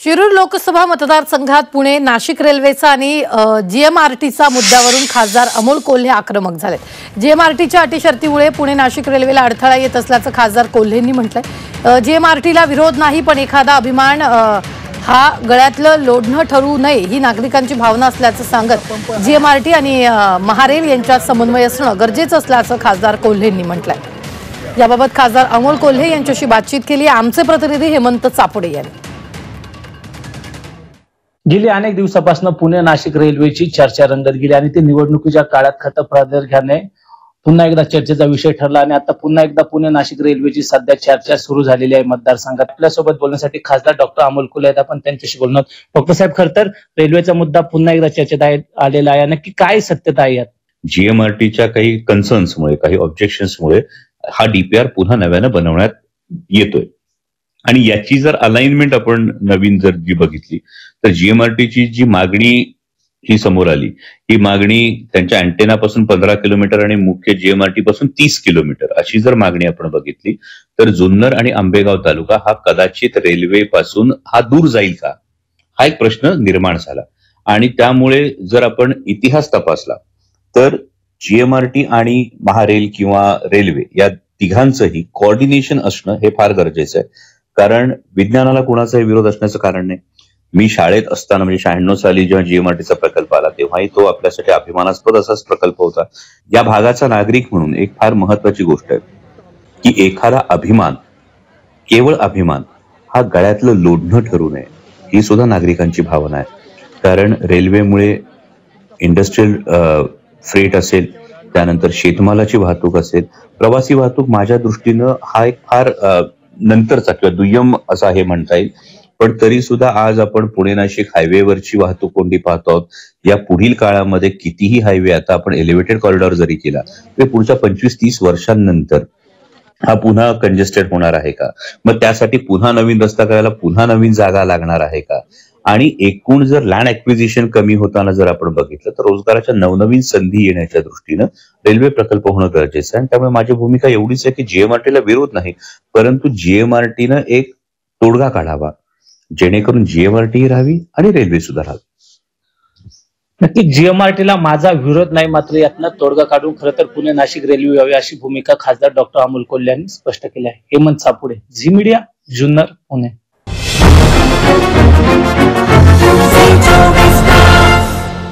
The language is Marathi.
शिरूर लोकसभा मतदारसंघात पुणे नाशिक रेल्वेचा आणि जीएमआरटीचा मुद्द्यावरून खासदार अमोल कोल्हे आक्रमक झाले। जीएमआरटीच्या अटी शर्तीमुळे पुणे नाशिक रेल्वेला अडथळा येत असल्याचं खासदार कोल्हेंनी म्हटलंय। जीएमआरटीला विरोध नाही, पण एखादा अभिमान हा गळ्यातलं लोढणं ठरू नये ही नागरिकांची भावना असल्याचं सांगत जीएमआरटी आणि महारेल यांच्यात समन्वय असणं गरजेचं असल्याचं खासदार कोल्हेंनी म्हटलंय। याबाबत खासदार अमोल कोल्हे यांच्याशी बातचीत केली आमचे प्रतिनिधी हेमंत चापुडे यांनी। गेली अनेक दिवसापासून पुणे नाशिक रेल्वेची चर्चा रंगत गेली आणि ती निवडणुकीच्या काळात खतं प्राधान्याने पुन्हा एकदा चर्चेचा विषय ठरला आणि आता पुन्हा एकदा पुणे नाशिक रेल्वेची सध्या चर्चा सुरू झालेली आहे मतदारसंघात। आपल्यासोबत बोलण्यासाठी खासदार डॉक्टर अमोल कोल्हे आहेत, आपण त्यांच्याशी बोलणार। डॉक्टर साहेब, खरं तर रेल्वेचा मुद्दा पुन्हा एकदा चर्चेत आलेला आहे, नक्की काय सत्यता आहे यात? जीएमआरटीच्या काही कन्सर्न्समुळे, काही ऑब्जेक्शन्समुळे हा डीपीआर पुन्हा नव्यानं बनवण्यात येतोय आणि याची जर अलाइनमेंट आपण नवीन जर जी बघितली तर जीएमआरटीची जी मागणी ही समोर आली, ही मागणी त्यांच्या अँटेनापासून 15 किलोमीटर आणि मुख्य जीएमआरटी पासून 30 किलोमीटर अशी जर मागणी आपण बघितली तर जुन्नर आणि आंबेगाव तालुका हा कदाचित रेल्वे पासून हा दूर जाईल का, हा एक प्रश्न निर्माण झाला। आणि त्यामुळे जर आपण इतिहास तपासला तर जीएमआरटी आणि महारेल किंवा रेल्वे या तिघांचंही कोऑर्डिनेशन असणं हे फार गरजेचं आहे, कारण विज्ञानाला कोणाचाही विरोध असण्याचं कारण नाही। मी शाळेत असताना म्हणजे 96 साली जेव्हा जीएमआरटीचा प्रकल्प आला तेव्हाही तो आपल्यासाठी अभिमानास्पद असाच प्रकल्प होता। या भागाचा नागरिक म्हणून एक फार महत्वाची गोष्ट आहे की एखादा अभिमान, केवळ अभिमान हा गळ्यातलं लोढणं ठरू नये ही सुद्धा नागरिकांची भावना आहे। कारण रेल्वेमुळे इंडस्ट्रियल फ्रेट असेल, त्यानंतर शेतमालाची वाहतूक असेल, प्रवासी वाहतूक माझ्या दृष्टीनं हा एक फार नंतरचा किंवा दुय्यम असा हे म्हणता येईल, पण तरी सुद्धा आज आपण पुणे नाशिक हायवेवरची वाहतूक कोंडी पाहतो आहोत। या पुढील काळामध्ये कितीही हायवे आता आपण एलिव्हेटेड कॉरिडॉर जरी केला तरी पुढच्या 25-30 वर्षांनंतर हा पुन्हा कंजेस्टेड होणार आहे का? मग त्यासाठी पुन्हा नवीन रस्ता करायला पुन्हा नवीन जागा लागणार आहे का? आणि एकूण जर लँड ऍक्विजिशन कमी होताना जर आपण बघितलं तर रोजगाराच्या नवनवीन संधी येण्याच्या दृष्टीनं रेल्वे प्रकल्प होणं गरजेचं आहे। आणि त्यामुळे माझी भूमिका एवढीच आहे की जीएमआरटीला विरोध नाही, परंतु जीएमआरटीनं एक तोडगा काढावा जेणेकरून जीएमआरटी राहावी आणि रेल्वे सुद्धा राहावी। नक्की जीएमआरटीला माझा विरोध नाही, मात्र यातनं तोडगा काढून खरं तर पुणे नाशिक रेल्वे व्हावी अशी भूमिका खासदार डॉक्टर अमोल कोल्हे यांनी स्पष्ट केली आहे। हेमंत चापुडे, झी मीडिया, जुन्नर, पुणे।